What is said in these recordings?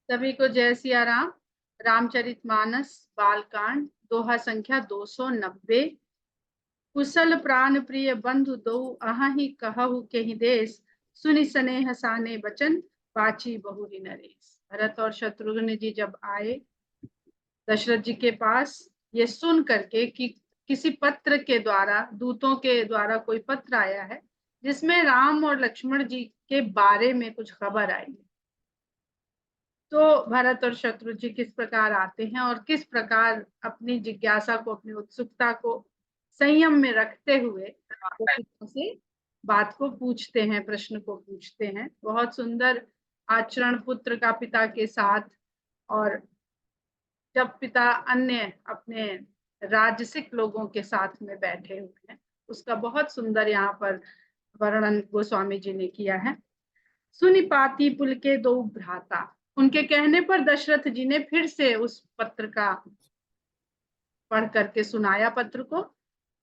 सभी को जय सिया राम। रामचरितमानस बालकांड दोहा संख्या 290। कुशल प्राण प्रिय बंधु दो अहि कहु केहि देश, सुनि स्नेह साने बचन बाची बहुरी नरेश। भरत और शत्रुघ्न जी जब आए दशरथ जी के पास, ये सुन करके कि किसी पत्र के द्वारा, दूतों के द्वारा कोई पत्र आया है जिसमें राम और लक्ष्मण जी के बारे में कुछ खबर आई है, तो भरत और शत्रु जी किस प्रकार आते हैं और किस प्रकार अपनी जिज्ञासा को, अपनी उत्सुकता को संयम में रखते हुए वो पिता से बात को पूछते हैं, प्रश्न को पूछते हैं। बहुत सुंदर आचरण पुत्र का पिता के साथ, और जब पिता अन्य अपने राजसिक लोगों के साथ में बैठे हुए हैं, उसका बहुत सुंदर यहाँ पर वर्णन गोस्वामी जी ने किया है। सुनि पाती पुल के दो भ्राता, उनके कहने पर दशरथ जी ने फिर से उस पत्र का पढ़ करके सुनाया पत्र को।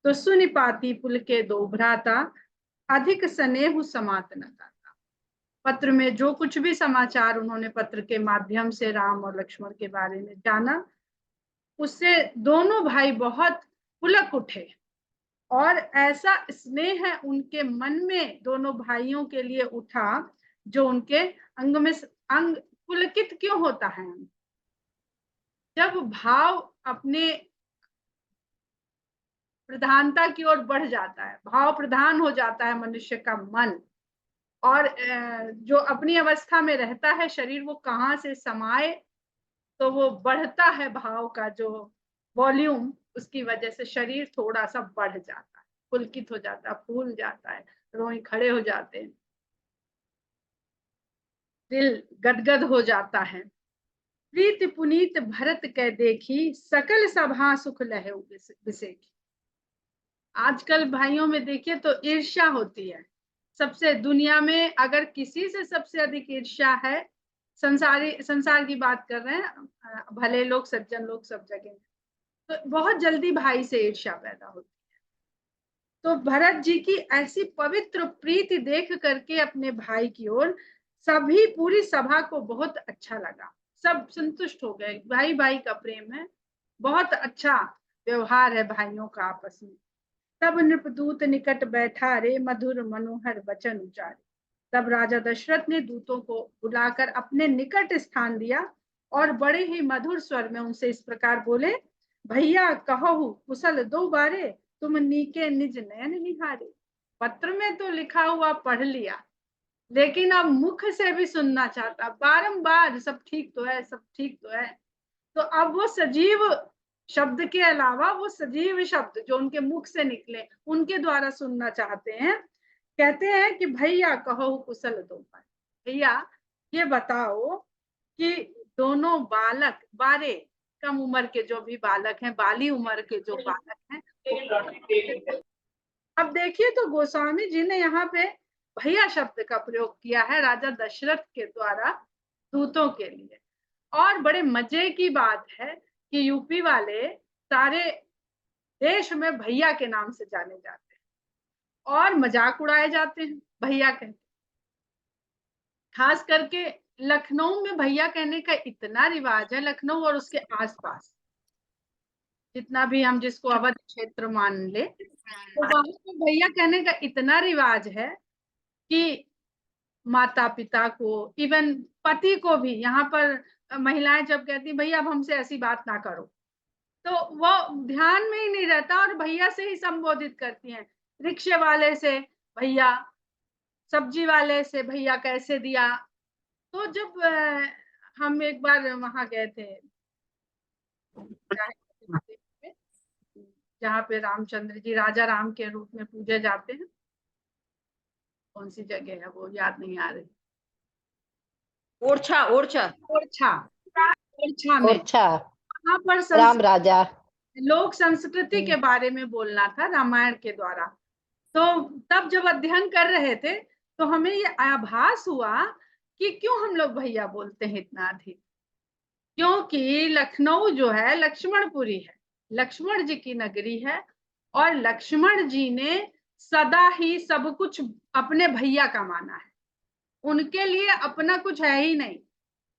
तो सुनि पाती पुल के दो भ्राता, अधिक स्नेह समात न दाता। पत्र में जो कुछ भी समाचार उन्होंने पत्र के माध्यम से राम और लक्ष्मण के बारे में जाना, उससे दोनों भाई बहुत पुलक उठे और ऐसा स्नेह है उनके मन में दोनों भाइयों के लिए उठा, जो उनके अंग में अंग पुलकित क्यों होता है? जब भाव अपने प्रधानता की ओर बढ़ जाता है, भाव प्रधान हो जाता है मनुष्य का मन, और जो अपनी अवस्था में रहता है शरीर, वो कहाँ से समाये, तो वो बढ़ता है भाव का जो वॉल्यूम, उसकी वजह से शरीर थोड़ा सा बढ़ जाता है, पुलकित हो जाता है, फूल जाता है, रोए खड़े हो जाते हैं, दिल गदगद हो जाता है। प्रीति पुनीत भरत कह देखी, सकल सभा सुख लहु बिसेखी। आजकल भाइयों में देखिए तो ईर्ष्या होती है। सबसे दुनिया में अगर किसी से सबसे अधिक ईर्ष्या है, संसार की बात कर रहे हैं, भले लोग सज्जन लोग सब जगह, तो बहुत जल्दी भाई से ईर्ष्या पैदा होती है। तो भरत जी की ऐसी पवित्र प्रीति देख करके अपने भाई की ओर सभी, पूरी सभा को बहुत अच्छा लगा, सब संतुष्ट हो गए। भाई भाई का प्रेम है, बहुत अच्छा व्यवहार है भाइयों का आपस में। तब नृपदूत निकट बैठा रे, मधुर मनोहर वचन उचारे। तब राजा दशरथ ने दूतों को बुलाकर अपने निकट स्थान दिया और बड़े ही मधुर स्वर में उनसे इस प्रकार बोले, भैया कहो कुशल दो बारे, तुम नीके निज नयन निहारे। पत्र में तो लिखा हुआ पढ़ लिया, लेकिन अब मुख से भी सुनना चाहता, बारंबार सब ठीक तो है, सब ठीक तो है। तो अब वो सजीव शब्द के अलावा वो सजीव शब्द जो उनके मुख से निकले, उनके द्वारा सुनना चाहते हैं। कहते हैं कि भैया कहो कुशल दो बारे, भैया ये बताओ कि दोनों बालक, बारे कम उम्र के जो भी बालक हैं, बाली उम्र के जो बालक हैं, अब देखिए तो गोस्वामी जी ने यहाँ पे भैया शब्द का प्रयोग किया है राजा दशरथ के द्वारा दूतों के लिए। और बड़े मजे की बात है कि यूपी वाले सारे देश में भैया के नाम से जाने जाते हैं और मजाक उड़ाए जाते हैं भैया कहते। खास करके लखनऊ में भैया कहने का इतना रिवाज है, लखनऊ और उसके आसपास जितना भी हम जिसको अवध क्षेत्र मान ले, तो वहां पे भैया कहने का इतना रिवाज है कि माता पिता को, इवन पति को भी, यहाँ पर महिलाएं जब कहती भैया अब हमसे ऐसी बात ना करो, तो वो ध्यान में ही नहीं रहता और भैया से ही संबोधित करती हैं। रिक्शे वाले से भैया, सब्जी वाले से भैया कैसे दिया। तो जब हम एक बार वहां गए थे जहाँ पे रामचंद्र जी राजा राम के रूप में पूजे जाते हैं, कौन सी जगह है वो याद नहीं आ रही, ओरछा ओरछा ओरछा, ओरछा में ओरछा वहां पर राम राजा लोक संस्कृति के बारे में बोलना था रामायण के द्वारा। तो तब जब अध्ययन कर रहे थे तो हमें ये आभास हुआ कि क्यों हम लोग भैया बोलते हैं इतना अधिक, क्योंकि लखनऊ जो है लक्ष्मणपुरी है, लक्ष्मण जी की नगरी है, और लक्ष्मण जी ने सदा ही सब कुछ अपने भैया का माना है, उनके लिए अपना कुछ है ही नहीं।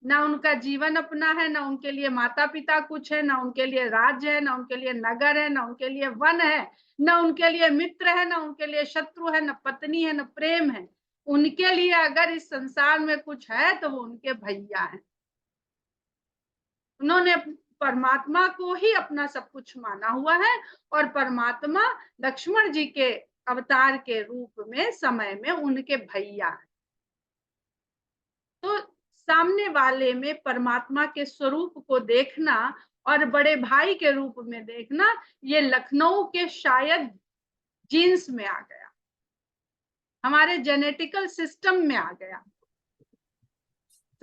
ना उनका जीवन अपना है, ना उनके लिए माता पिता कुछ है, ना उनके लिए राज्य है, ना उनके लिए नगर है, ना उनके लिए वन है, ना उनके लिए मित्र है, ना उनके लिए शत्रु है, ना पत्नी है, ना प्रेम है। उनके लिए अगर इस संसार में कुछ है तो वो उनके भैया हैं। उन्होंने परमात्मा को ही अपना सब कुछ माना हुआ है, और परमात्मा लक्ष्मण जी के अवतार के रूप में समय में उनके भैया हैं। तो सामने वाले में परमात्मा के स्वरूप को देखना और बड़े भाई के रूप में देखना, ये लखनऊ के शायद जीन्स में आ गया, हमारे जेनेटिकल सिस्टम में आ गया।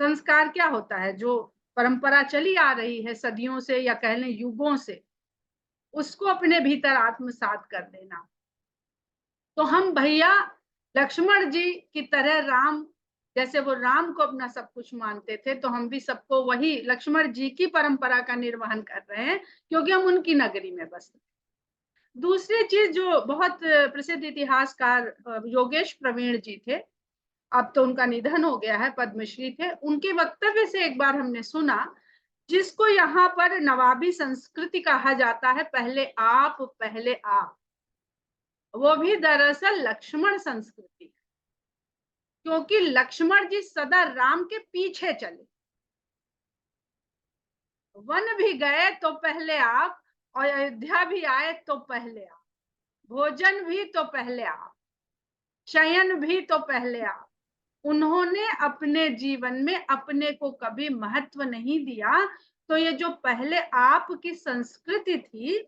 संस्कार क्या होता है? जो परंपरा चली आ रही है सदियों से या कह लें युगों से, उसको अपने भीतर आत्मसात कर देना। तो हम भैया लक्ष्मण जी की तरह राम, जैसे वो राम को अपना सब कुछ मानते थे, तो हम भी सबको वही लक्ष्मण जी की परंपरा का निर्वहन कर रहे हैं, क्योंकि हम उनकी नगरी में बसते। दूसरी चीज जो बहुत प्रसिद्ध इतिहासकार योगेश प्रवीण जी थे, अब तो उनका निधन हो गया है, पद्मश्री थे, उनके वक्तव्य से एक बार हमने सुना, जिसको यहाँ पर नवाबी संस्कृति कहा जाता है, पहले आप पहले आप, वो भी दरअसल लक्ष्मण संस्कृति, क्योंकि लक्ष्मण जी सदा राम के पीछे चले। वन भी गए तो पहले आप, और अयोध्या भी आए तो पहले आप, भोजन भी तो पहले आप, शयन भी तो पहले आप। उन्होंने अपने जीवन में अपने को कभी महत्व नहीं दिया। तो ये जो पहले आपकी संस्कृति थी,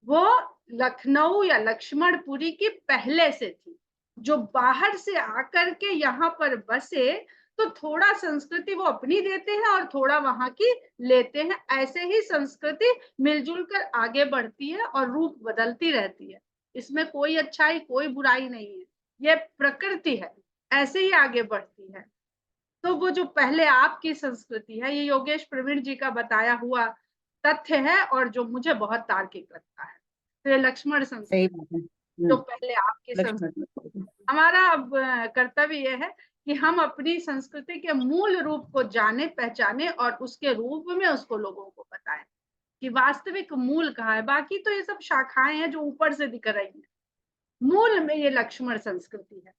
वो लखनऊ या लक्ष्मणपुरी की पहले से थी। जो बाहर से आकर के यहाँ पर बसे, तो थोड़ा संस्कृति वो अपनी देते हैं और थोड़ा वहां की लेते हैं। ऐसे ही संस्कृति मिलजुल कर आगे बढ़ती है और रूप बदलती रहती है। इसमें कोई अच्छाई कोई बुराई नहीं है, ये प्रकृति है, ऐसे ही आगे बढ़ती है। तो वो जो पहले आपकी संस्कृति है, ये योगेश प्रवीण जी का बताया हुआ तथ्य है, और जो मुझे बहुत तार्किक लगता है। तो ये लक्ष्मण सही संस्कृति, बात है। जो पहले आपकी लक्ष्मण। संस्कृति। हमारा अब कर्तव्य यह है कि हम अपनी संस्कृति के मूल रूप को जाने पहचाने और उसके रूप में उसको लोगों को बताएं कि वास्तविक मूल कहाँ है। बाकी तो ये सब शाखाएं हैं जो ऊपर से दिख रही हैं, मूल में ये लक्ष्मण संस्कृति है।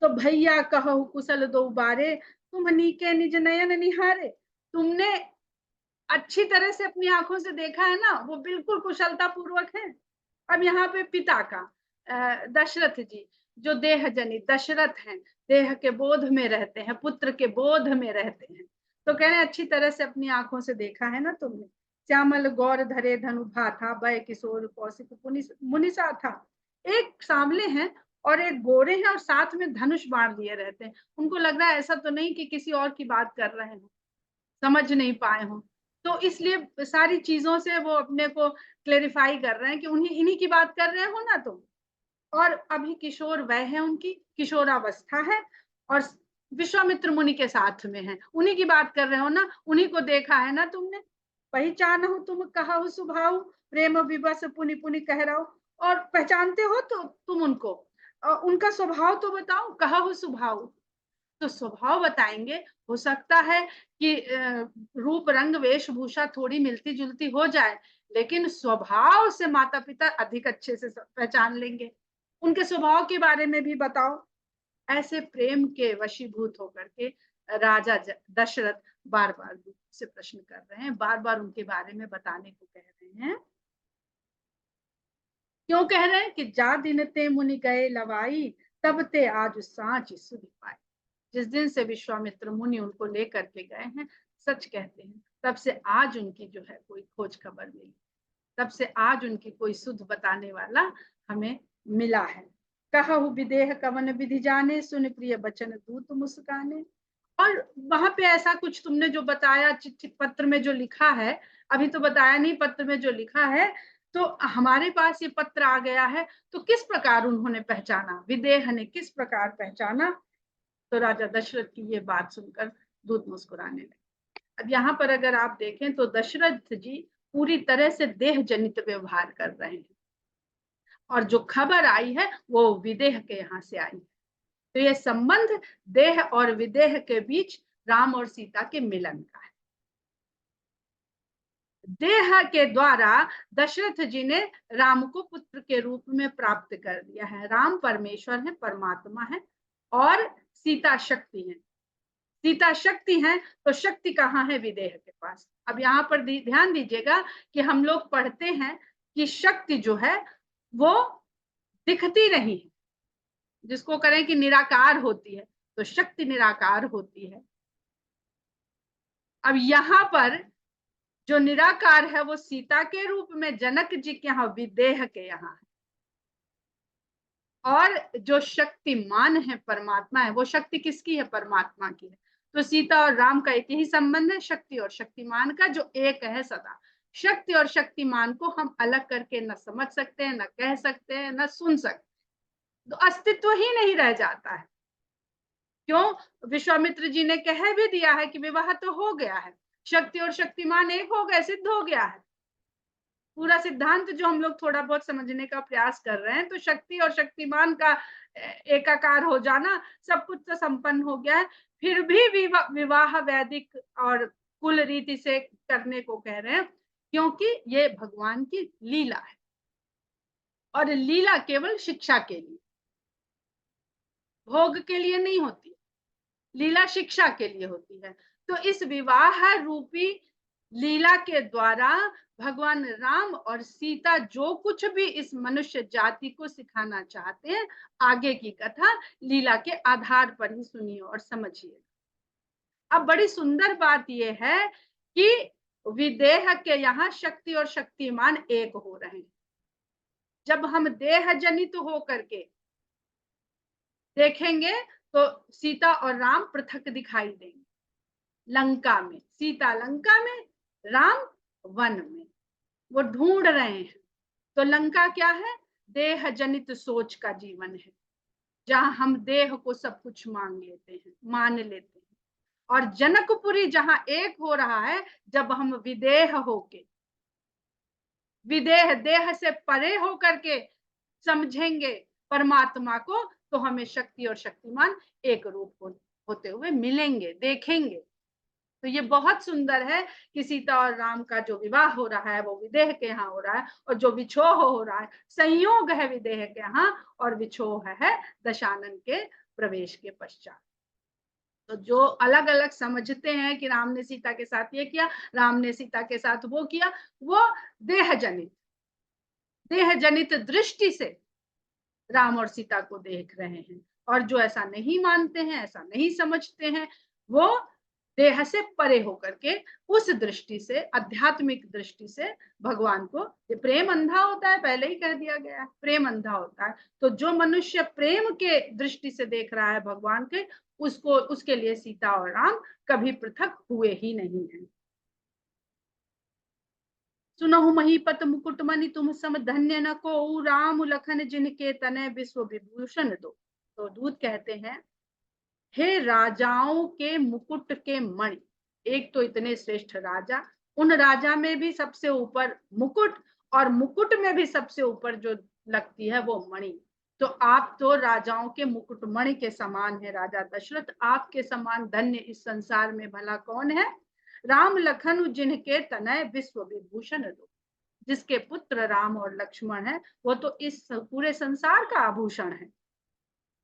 तो भैया कहु कुशल दो बारे, तुम नीके निज नयन निहारे। तुमने अच्छी तरह से अपनी आंखों से देखा है ना, वो बिल्कुल कुशलता पूर्वक है। अब यहाँ पे पिता का दशरथ जी, जो देह जनित दशरथ हैं, देह के बोध में रहते हैं, पुत्र के बोध में रहते हैं, तो कह रहे हैं अच्छी तरह से अपनी आंखों से देखा है ना तुमने। श्यामल गौर धरे धनु भाथा, भय किशोर कौशिक मुनिसा था। एक सांवले हैं और एक गोरे हैं, और साथ में धनुष बाण लिए रहते हैं। उनको लग रहा है ऐसा तो नहीं कि किसी और की बात कर रहे हैं, समझ नहीं पाए हों। तो इसलिए सारी चीजों से वो अपने को क्लेरिफाई कर रहे हैं कि उन्हीं इन्हीं की बात कर रहे हो ना तुम। और अभी किशोर वह है, उनकी किशोरावस्था है, और विश्वामित्र मुनि के साथ में है, उन्हीं की बात कर रहे हो ना, उन्हीं को देखा है ना तुमने। पहचान हो तुम कहा हो स्वभाव, प्रेम विवश पुनि पुनि कह रहो। और पहचानते हो तो तुम उनको, उनका स्वभाव तो बताओ, कहा हो स्वभाव, तो स्वभाव बताएंगे। हो सकता है कि रूप रंग वेशभूषा थोड़ी मिलती जुलती हो जाए, लेकिन स्वभाव से माता पिता अधिक अच्छे से पहचान लेंगे। उनके स्वभाव के बारे में भी बताओ। ऐसे प्रेम के वशीभूत होकर के राजा दशरथ बार बार से प्रश्न कर रहे हैं, बार बार उनके बारे में बताने को कह रहे हैं। क्यों कह रहे हैं कि जा दिन ते मुनि गए लवाई, तब ते आज सांच सुध पाए। जिस दिन से विश्वामित्र मुनि उनको लेकर के गए हैं, सच कहते हैं, तब से आज उनकी जो है कोई खोज खबर मिली, तब से आज उनकी कोई सुध बताने वाला हमें मिला है। कहु विदेह कवन विधि जाने, सुन प्रिय बचन दूत मुस्काने। और वहां पे ऐसा कुछ तुमने जो बताया चिट्ठी पत्र में जो लिखा है, अभी तो बताया नहीं, पत्र में जो लिखा है, तो हमारे पास ये पत्र आ गया है, तो किस प्रकार उन्होंने पहचाना, विदेह ने किस प्रकार पहचाना। तो राजा दशरथ की ये बात सुनकर दूत मुस्कुराने लगे। अब यहाँ पर अगर आप देखें तो दशरथ जी पूरी तरह से देह जनित व्यवहार कर रहे हैं, और जो खबर आई है वो विदेह के यहाँ से आई है। तो ये संबंध देह और विदेह के बीच राम और सीता के मिलन का है। देह के द्वारा दशरथ जी ने राम को पुत्र के रूप में प्राप्त कर दिया है। राम परमेश्वर है, परमात्मा है, और सीता शक्ति है। सीता शक्ति है तो शक्ति कहाँ है? विदेह के पास। अब यहाँ पर ध्यान दीजिएगा कि हम लोग पढ़ते हैं कि शक्ति जो है वो दिखती नहीं है, जिसको करें कि निराकार होती है, तो शक्ति निराकार होती है। अब यहाँ पर जो निराकार है वो सीता के रूप में जनक जी के यहाँ, विदेह के यहाँ है, और जो शक्तिमान है, परमात्मा है, वो शक्ति किसकी है? परमात्मा की है। तो सीता और राम का एक ही संबंध है, शक्ति और शक्तिमान का, जो एक है सदा। शक्ति और शक्तिमान को हम अलग करके न समझ सकते हैं, न कह सकते हैं, न सुन सकते, तो अस्तित्व ही नहीं रह जाता है। क्यों? विश्वामित्र जी ने कह भी दिया है कि विवाह तो हो गया है, शक्ति और शक्तिमान एक हो गए, सिद्ध हो गया है। पूरा सिद्धांत जो हम लोग थोड़ा बहुत समझने का प्रयास कर रहे हैं, तो शक्ति और शक्तिमान का एकाकार हो जाना, सब कुछ तो संपन्न हो गया है। फिर भी विवाह वैदिक और कुल रीति से करने को कह रहे हैं, क्योंकि ये भगवान की लीला है, और लीला केवल शिक्षा के लिए, भोग के लिए नहीं होती। लीला शिक्षा के लिए होती है। तो इस विवाह रूपी लीला के द्वारा भगवान राम और सीता जो कुछ भी इस मनुष्य जाति को सिखाना चाहते हैं, आगे की कथा लीला के आधार पर ही सुनिए और समझिए। अब बड़ी सुंदर बात यह है कि विदेह के यहाँ शक्ति और शक्तिमान एक हो रहे हैं। जब हम देह जनित हो करके देखेंगे तो सीता और राम पृथक दिखाई देंगे। लंका में सीता, लंका में राम वन में, वो ढूंढ रहे हैं। तो लंका क्या है? देह जनित सोच का जीवन है, जहां हम देह को सब कुछ मांग लेते हैं, मान लेते हैं। और जनकपुरी जहां एक हो रहा है, जब हम विदेह होके, विदेह देह से परे होकर के समझेंगे परमात्मा को, तो हमें शक्ति और शक्तिमान एक रूप होते हुए मिलेंगे, देखेंगे। तो ये बहुत सुंदर है कि सीता और राम का जो विवाह हो रहा है वो विदेह के यहाँ हो रहा है, और जो विछोह हो रहा है, संयोग है विदेह के यहाँ, और विछोह है दशानन के प्रवेश के पश्चात। तो जो अलग अलग समझते हैं कि राम ने सीता के साथ ये किया, राम ने सीता के साथ वो किया, वो देह जनित दृष्टि से राम और सीता को देख रहे हैं। और जो ऐसा नहीं मानते हैं, ऐसा नहीं समझते हैं, वो देह से परे होकर के उस दृष्टि से, आध्यात्मिक दृष्टि से भगवान को, ये प्रेम अंधा होता है, पहले ही कह दिया गया है, प्रेम अंधा होता है। तो जो मनुष्य प्रेम के दृष्टि से देख रहा है भगवान के, उसको, उसके लिए सीता और राम कभी पृथक हुए ही नहीं है। सुनहु महीपत मुकुट मणि तुम सम धन्य न को, राम लखन जिनके तनय विश्व विभूषण दो। तो दूत कहते हैं, हे राजाओं के मुकुट के मणि, एक तो इतने श्रेष्ठ राजा, उन राजा में भी सबसे ऊपर मुकुट, और मुकुट में भी सबसे ऊपर जो लगती है वो मणि। तो आप तो राजाओं के मुकुट मणि के समान है राजा दशरथ, आपके समान धन्य इस संसार में भला कौन है? राम लखन जिनके तनय विश्व विभूषण दो, जिसके पुत्र राम और लक्ष्मण है, वो तो इस पूरे संसार का आभूषण है।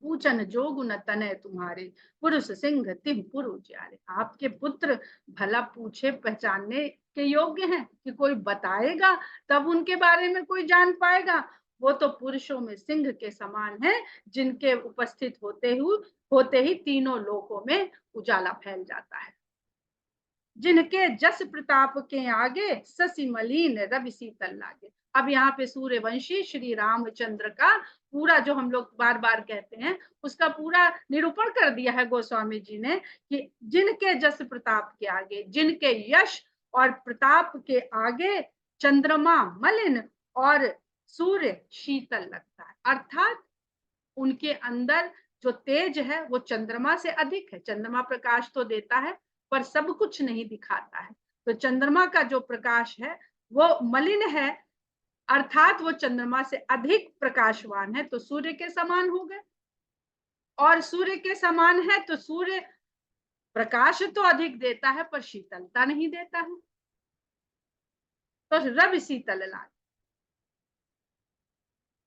पूछन जोग न तनय तुम्हारे, पुरुष सिंह तिम पुरु ज्यारे। आपके पुत्र भला पूछे पहचानने के योग्य हैं कि कोई बताएगा तब उनके बारे में कोई जान पाएगा? वो तो पुरुषों में सिंह के समान है, जिनके उपस्थित होते ही तीनों लोकों में उजाला फैल जाता है। जिनके जस प्रताप के आगे, शशि मलिन रवि शीतल लागे। अब यहाँ पे सूर्यवंशी श्री रामचंद्र का पूरा, जो हम लोग बार बार कहते हैं, उसका पूरा निरूपण कर दिया है गोस्वामी जी ने, कि जिनके जस प्रताप के आगे, जिनके यश और प्रताप के आगे चंद्रमा मलिन और सूर्य शीतल लगता है। अर्थात उनके अंदर जो तेज है वो चंद्रमा से अधिक है। चंद्रमा प्रकाश तो देता है पर सब कुछ नहीं दिखाता है। तो चंद्रमा का जो प्रकाश है वो मलिन है, अर्थात वो चंद्रमा से अधिक प्रकाशवान है, तो सूर्य के समान हो गए। और सूर्य के समान है तो सूर्य प्रकाश तो अधिक देता है पर शीतलता नहीं देता है। तो रवि शीतल लागे।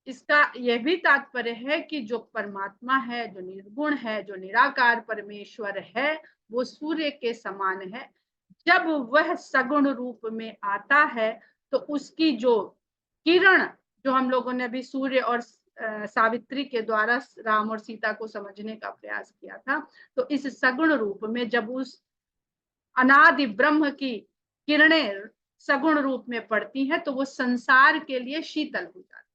इसका यह भी तात्पर्य है कि जो परमात्मा है, जो निर्गुण है, जो निराकार परमेश्वर है, वो सूर्य के समान है। जब वह सगुण रूप में आता है तो उसकी जो किरण, जो हम लोगों ने अभी सूर्य और सावित्री के द्वारा राम और सीता को समझने का प्रयास किया था, तो इस सगुण रूप में जब उस अनादि ब्रह्म की किरणें सगुण रूप में पड़ती हैं तो वो संसार के लिए शीतल हो जाती है।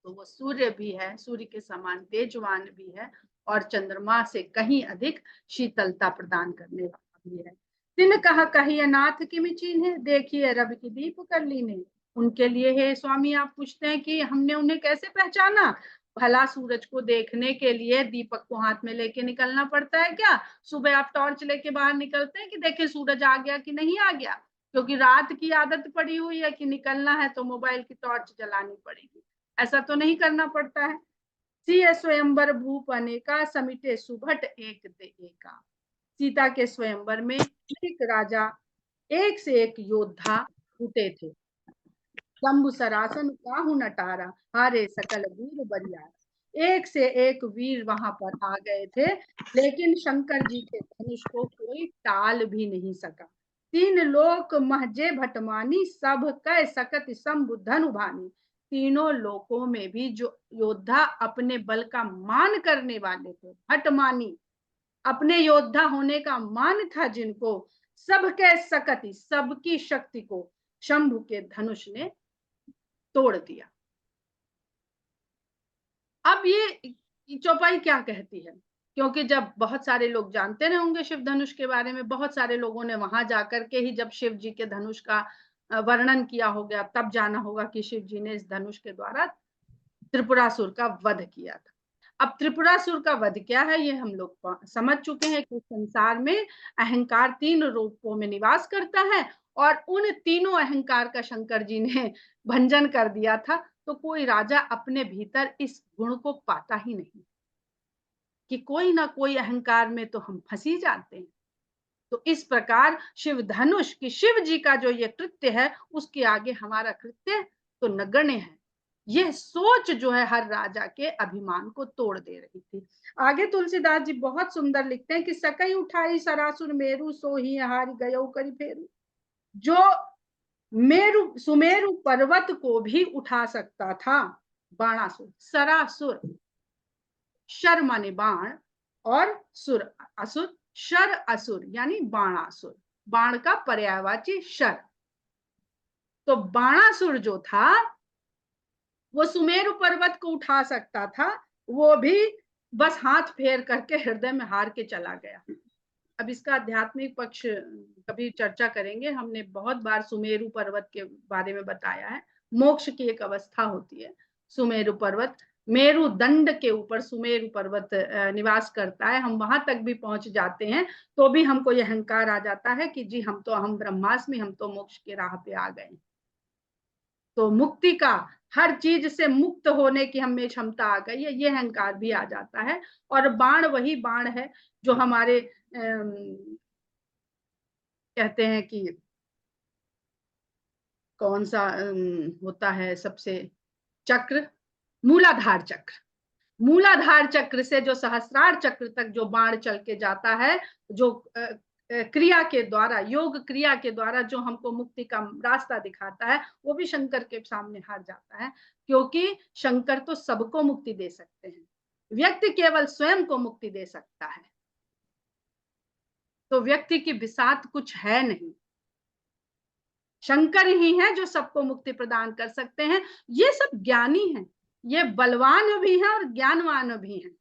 तो वो सूर्य भी है, सूर्य के समान तेजवान भी है और चंद्रमा से कहीं अधिक शीतलता प्रदान करने वाला भी है। तिन कहा कही अनाथ की मिचीन है, देखिए रवि की दीप कर लीने। उनके लिए है स्वामी, आप पूछते हैं कि हमने उन्हें कैसे पहचाना? भला सूरज को देखने के लिए दीपक को हाथ में लेके निकलना पड़ता है क्या? सुबह आप टॉर्च लेके बाहर निकलते हैं कि देखे सूरज आ गया कि नहीं आ गया? क्योंकि रात की आदत पड़ी हुई है कि निकलना है तो मोबाइल की टॉर्च जलानी पड़ेगी। ऐसा तो नहीं करना पड़ता है। सिय स्वयंवर भूप अनेका, समिटे सुभट एक दे एका। सीता के स्वयंवर में एक राजा, एक से एक योद्धा जुटे थे। शंभु सरासन काहू नटारा, हारे सकल वीर बरियारा। एक से एक वीर वहां पर आ गए थे, लेकिन शंकर जी के धनुष को कोई टाल भी नहीं सका। तीन लोक महजे भटमानी, सब कै सकत शंभु धनु भानी। तीनों लोकों में भी जो योद्धा अपने बल का मान करने वाले थे, भटमानी, अपने योद्धा होने का मान था जिनको, सबके सकति, सबकी शक्ति को शंभु के धनुष ने तोड़ दिया। अब ये चौपाई क्या कहती है? क्योंकि जब बहुत सारे लोग जानते रहे होंगे शिव धनुष के बारे में, बहुत सारे लोगों ने वहां जाकर के ही जब शिव जी के धनुष का वर्णन किया हो गया, तब जाना होगा कि शिव जी ने इस धनुष के द्वारा त्रिपुरासुर का वध किया था। अब त्रिपुरासुर का वध क्या है ये हम लोग समझ चुके हैं कि संसार में अहंकार तीन रूपों में निवास करता है और उन तीनों अहंकार का शंकर जी ने भंजन कर दिया था। तो कोई राजा अपने भीतर इस गुण को पाता ही नहीं कि कोई ना कोई अहंकार में तो हम फंसी जाते हैं। तो इस प्रकार शिव धनुष की, शिव जी का जो ये कृत्य है, उसके आगे हमारा कृत्य तो नगण्य है। यह सोच जो है हर राजा के अभिमान को तोड़ दे रही थी। आगे तुलसीदास जी बहुत सुंदर लिखते हैं कि सकई उठाई सरासुर मेरु, सो ही हार गयो करी फेरु। जो मेरु, सुमेरु पर्वत को भी उठा सकता था बाणासुर, सरासुर, शर माने बाण और सुर असुर, शर असुर यानी बाणासुर, बाण का पर्यायवाची शर। तो बाणासुर जो था वो सुमेरु पर्वत को उठा सकता था, वो भी बस हाथ फेर करके हृदय में हार के चला गया। अब इसका आध्यात्मिक पक्ष कभी चर्चा करेंगे। हमने बहुत बार सुमेरु पर्वत के बारे में बताया है। मोक्ष की एक अवस्था होती है सुमेरु पर्वत, मेरु दंड के ऊपर सुमेरु पर्वत निवास करता है। हम वहां तक भी पहुंच जाते हैं तो भी हमको यह अहंकार आ जाता है कि जी हम ब्रह्मास्मि, हम तो मोक्ष के राह पे आ गए। तो मुक्ति का, हर चीज से मुक्त होने की हमें क्षमता आ गई है, ये अहंकार भी आ जाता है। और बाण वही बाण है जो हमारे कहते हैं कि कौन सा होता है सबसे, चक्र, मूलाधार चक्र। मूलाधार चक्र से जो सहस्रार चक्र तक जो बाण चल के जाता है, जो क्रिया के द्वारा, योग क्रिया के द्वारा जो हमको मुक्ति का रास्ता दिखाता है, वो भी शंकर के सामने हार जाता है। क्योंकि शंकर तो सबको मुक्ति दे सकते हैं, व्यक्ति केवल स्वयं को मुक्ति दे सकता है। तो व्यक्ति की बिसात कुछ है नहीं, शंकर ही है जो सबको मुक्ति प्रदान कर सकते हैं। ये सब ज्ञानी हैं, ये बलवान भी हैं और ज्ञानवान भी हैं।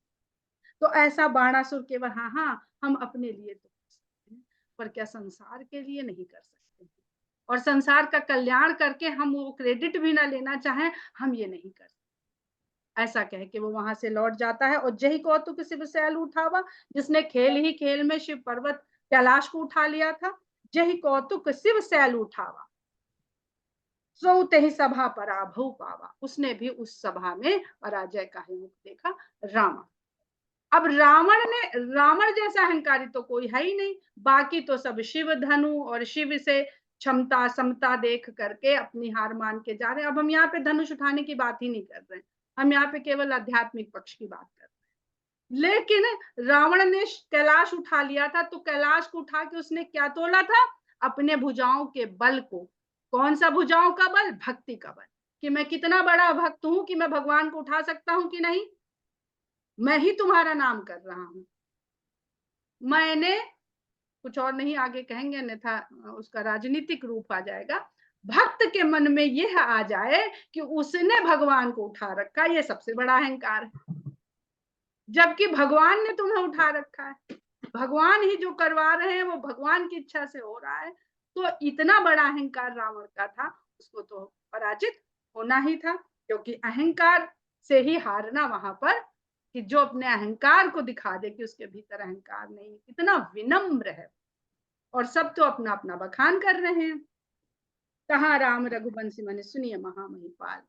तो ऐसा बाणासुर केवल, हाँ हम अपने लिए तो कर सकते हैं, पर क्या संसार के लिए नहीं कर सकते? और संसार का कल्याण करके हम वो क्रेडिट भी ना लेना चाहें, हम ये नहीं कर सकते। ऐसा कह के वो वहां से लौट जाता है। और जही कौतुक शिव सैल उठावा, जिसने खेल ही खेल में शिव पर्वत कैलाश को उठा लिया था, जही कौतुक शिव सैल उठावा, सौते ही सभा पराभव पावा। उसने भी उस सभा में पराजय का ही मुख देखा। रामा। अब रावण जैसा अहंकारी तो कोई है ही नहीं, बाकी तो सब शिव धनु और शिव से क्षमता समता देख करके अपनी हार मान के जा रहे हैं। अब हम यहाँ पे धनुष उठाने की बात ही नहीं कर रहे हैं, हम यहाँ पे केवल आध्यात्मिक पक्ष की बात कर रहे हैं। लेकिन रावण ने कैलाश उठा लिया था, तो कैलाश को उठा के उसने क्या तोला था? अपने भुजाओं के बल को। कौन सा भुजाओं का बल? भक्ति का बल, कि मैं कितना बड़ा भक्त हूं, कि मैं भगवान को उठा सकता हूं कि नहीं, मैं ही तुम्हारा नाम कर रहा हूं। मैंने कुछ और नहीं आगे कहेंगे, अन्यथा उसका राजनीतिक रूप आ जाएगा। भक्त के मन में यह आ जाए कि उसने भगवान को उठा रखा, यह सबसे बड़ा अहंकार है, जबकि भगवान ने तुम्हें उठा रखा है, भगवान ही जो करवा रहे हैं वो भगवान की इच्छा से हो रहा है। तो इतना बड़ा अहंकार रावण का था, उसको तो पराजित होना ही था, क्योंकि अहंकार से ही हारना वहां पर, कि जो अपने अहंकार को दिखा दे कि उसके भीतर अहंकार नहीं, कितना विनम्र है, और सब तो अपना अपना बखान कर रहे हैं। कहा राम रघुवंशी मन सुनिए महामहिपाल,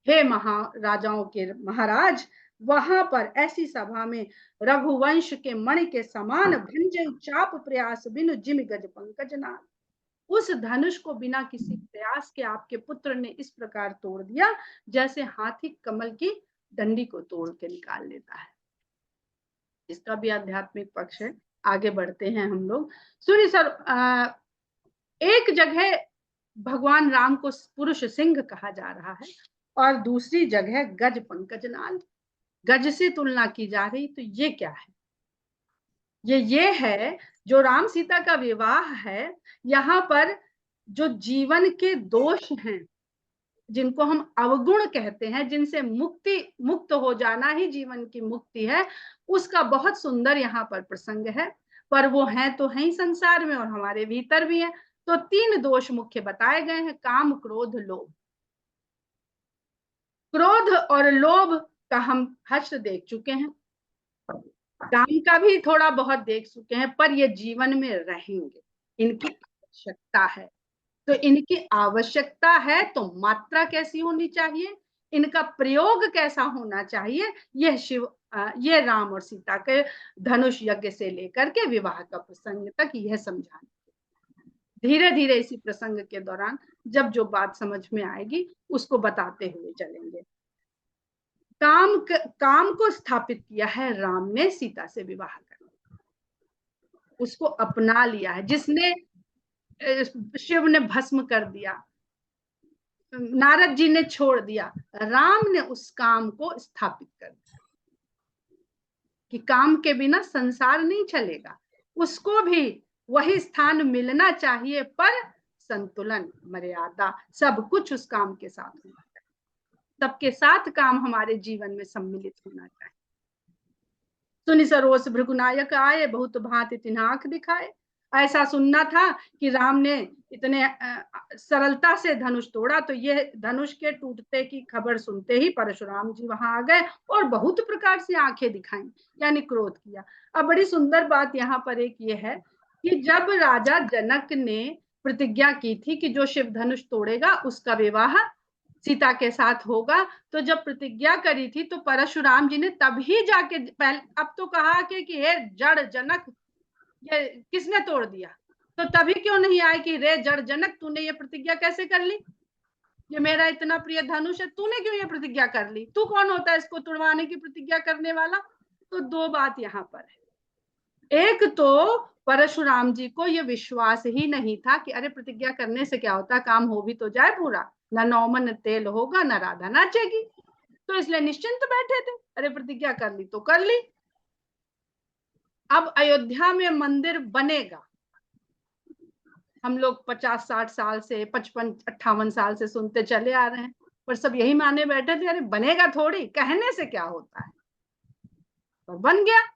हे महाराजाओं के महाराज, वहां पर ऐसी सभा में रघुवंश के मणि के समान भंजन चाप प्रयास बिनु जिम गज पंकज नाल, उस धनुष को बिना किसी प्रयास के आपके पुत्र ने इस प्रकार तोड़ दिया, जैसे हाथी कमल की डंडी को तोड़ के निकाल लेता है। इसका भी आध्यात्मिक पक्ष है। आगे बढ़ते हैं हम लोग। सुनिए सर, एक जगह भगवान राम को पुरुष सिंह कहा जा रहा है, और दूसरी जगह गज पंकज नाल, गज से तुलना की जा रही। तो ये क्या है? ये है जो राम सीता का विवाह है, यहाँ पर जो जीवन के दोष हैं, जिनको हम अवगुण कहते हैं, जिनसे मुक्त हो जाना ही जीवन की मुक्ति है, उसका बहुत सुंदर यहाँ पर प्रसंग है। पर वो हैं तो हैं ही संसार में, और हमारे भीतर भी हैं। तो 3 दोष मुख्य बताए गए हैं: काम, क्रोध, लोभ। क्रोध और लोभ का हम हश्र देख चुके हैं, काम का भी थोड़ा बहुत देख चुके हैं, पर ये जीवन में रहेंगे, इनकी आवश्यकता है। तो इनकी आवश्यकता है तो मात्रा कैसी होनी चाहिए, इनका प्रयोग कैसा होना चाहिए, ये राम और सीता के धनुष यज्ञ से लेकर के विवाह का प्रसंग तक यह समझाना। धीरे धीरे इसी प्रसंग के दौरान जब जो बात समझ में आएगी उसको बताते हुए चलेंगे। काम को स्थापित किया है राम ने सीता से विवाह कर, उसको अपना लिया है। जिसने शिव ने भस्म कर दिया, नारद जी ने छोड़ दिया, राम ने उस काम को स्थापित कर दिया कि काम के बिना संसार नहीं चलेगा, उसको भी वही स्थान मिलना चाहिए, पर संतुलन, मर्यादा, सब कुछ उस काम के साथ होना चाहिए, सबके साथ काम हमारे जीवन में सम्मिलित होना चाहिए। सुनि सरोस भृगुनायक आए, बहुत भांति तिन्ह आंख दिखाए। ऐसा सुनना था कि राम ने इतने सरलता से धनुष तोड़ा, तो ये धनुष के टूटते की खबर सुनते ही परशुराम जी वहां आ गए और बहुत प्रकार से आंखें दिखाई, यानी क्रोध किया। अब बड़ी सुंदर बात यहाँ पर एक ये है कि जब राजा जनक ने प्रतिज्ञा की थी कि जो शिव धनुष तोड़ेगा उसका विवाह सीता के साथ होगा, तो जब प्रतिज्ञा करी थी तो परशुराम जी ने तभी जाके पहले, अब तो कहा कि हे जड़ जनक, ये किसने तोड़ दिया, तो तभी क्यों नहीं आए कि रे जड़ जनक, तूने ये प्रतिज्ञा कैसे कर ली, ये मेरा इतना प्रिय धनुष है, तूने क्यों ये प्रतिज्ञा कर ली, तू कौन होता है इसको तुड़वाने की प्रतिज्ञा करने वाला। तो 2 बात यहाँ पर है। एक तो परशुराम जी को ये विश्वास ही नहीं था कि अरे प्रतिज्ञा करने से क्या होता, काम हो भी तो जाए पूरा, ना नौमन तेल होगा, ना राधा नाचेगी, तो इसलिए निश्चिंत बैठे थे, अरे प्रतिज्ञा कर ली तो कर ली। अब अयोध्या में मंदिर बनेगा, हम लोग 50-60 साल से, 55-58 साल से सुनते चले आ रहे हैं, पर सब यही माने बैठे थे अरे बनेगा थोड़ी, कहने से क्या होता है, पर बन गया।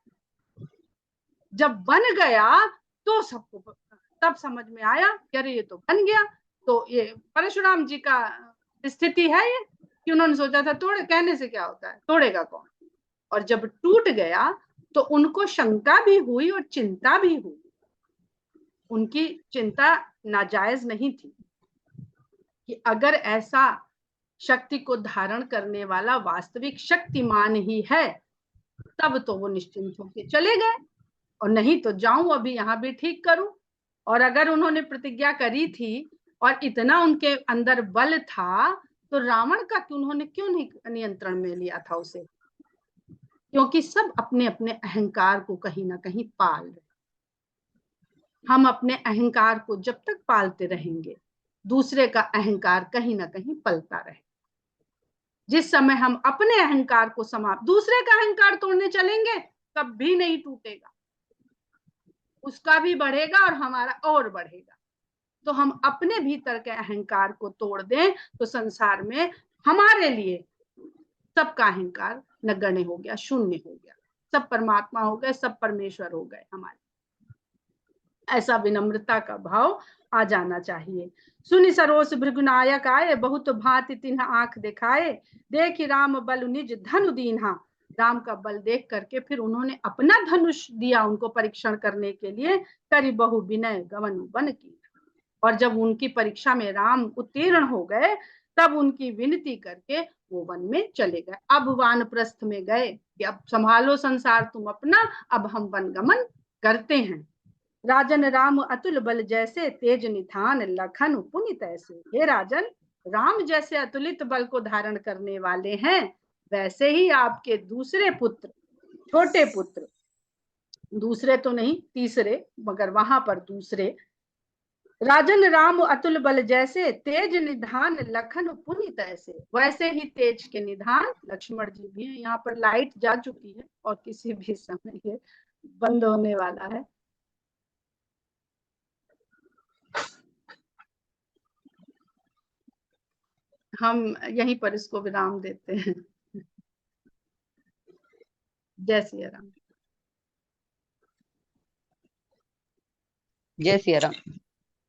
जब बन गया तो सबको तब समझ में आया कि अरे ये तो बन गया। तो ये परशुराम जी का स्थिति है ये, कि उन्होंने सोचा था तोड़े, कहने से क्या होता है, तोड़ेगा कौन। और जब टूट गया तो उनको शंका भी हुई और चिंता भी हुई। उनकी चिंता नाजायज नहीं थी कि अगर ऐसा शक्ति को धारण करने वाला वास्तविक शक्तिमान ही है तब तो वो निश्चिंत होके चले गए, और नहीं तो जाऊं अभी यहाँ भी ठीक करूं। और अगर उन्होंने प्रतिज्ञा करी थी और इतना उनके अंदर बल था, तो रावण का उन्होंने क्यों नहीं नियंत्रण में लिया था उसे? क्योंकि सब अपने अपने अहंकार को कहीं ना कहीं पाल रहे। हम अपने अहंकार को जब तक पालते रहेंगे, दूसरे का अहंकार कहीं ना कहीं पलता रहे। जिस समय हम अपने अहंकार को समाप्त, दूसरे का अहंकार तोड़ने चलेंगे, कभी नहीं टूटेगा, उसका भी बढ़ेगा और हमारा और बढ़ेगा। तो हम अपने भीतर के अहंकार को तोड़ दें तो संसार में हमारे लिए सबका अहंकार नगण्य हो गया, शून्य हो गया, सब परमात्मा हो गए, सब परमेश्वर हो गए हमारे। ऐसा विनम्रता का भाव आ जाना चाहिए। सुनि सरोस भृगुनायक आए, बहुत भांति तिन्ह आंख दिखाए, देखि राम बल निज धनु दीन्हा। राम का बल देख करके फिर उन्होंने अपना धनुष दिया उनको परीक्षण करने के लिए। करि बहु विनय गवन वन की। और जब उनकी परीक्षा में राम उत्तीर्ण हो गए, तब उनकी विनती करके वो वन में चले गए। अब वानप्रस्थ में गए कि अब संभालो संसार तुम अपना, अब हम वन गमन करते हैं। राजन राम अतुल बल जैसे, तेज निधान लखन पुनित ऐसे। हे राजन, राम जैसे अतुलित बल को धारण करने वाले हैं, वैसे ही आपके दूसरे पुत्र, छोटे पुत्र, दूसरे तो नहीं तीसरे, मगर वहां पर दूसरे, राजन राम अतुल बल जैसे, तेज निधान लखन पुनित ऐसे। वैसे ही तेज के निधान लक्ष्मण जी भी हैं। यहाँ पर लाइट जा चुकी है और किसी भी समय ये बंद होने वाला है। हम यहीं पर इसको विराम देते हैं। जय सिया राम। जय सिया राम।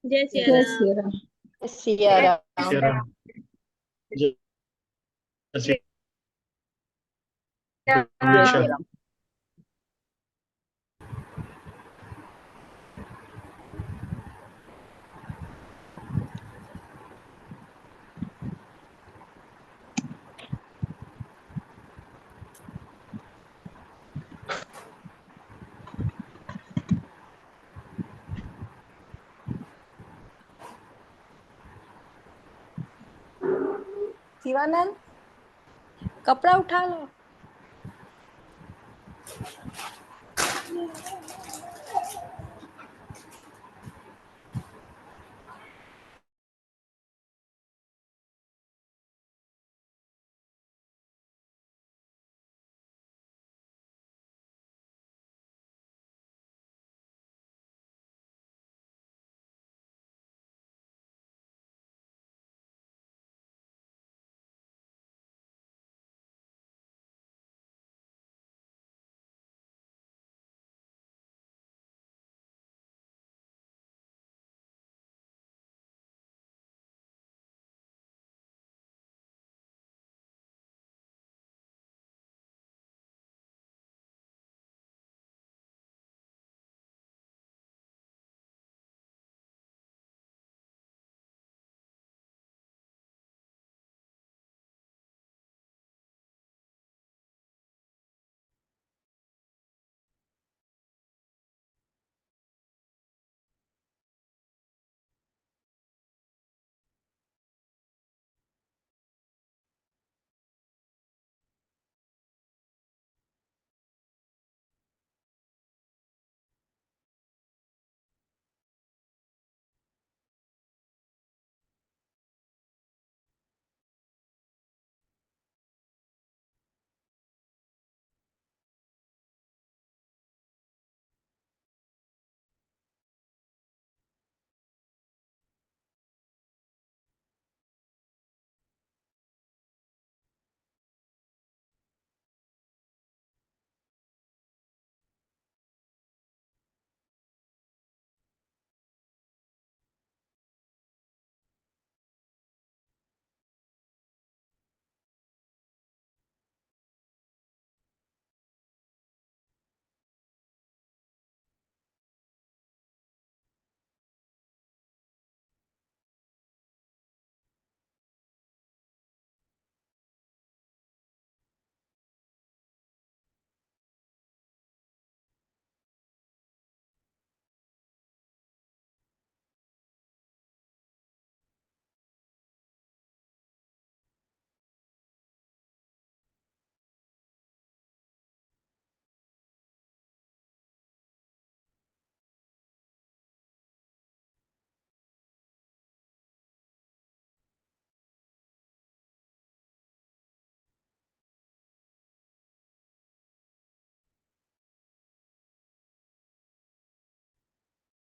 जय सिया राम। सिया राम। जय श्री जय सिया राम। शिवानंद, कपड़ा उठा लो।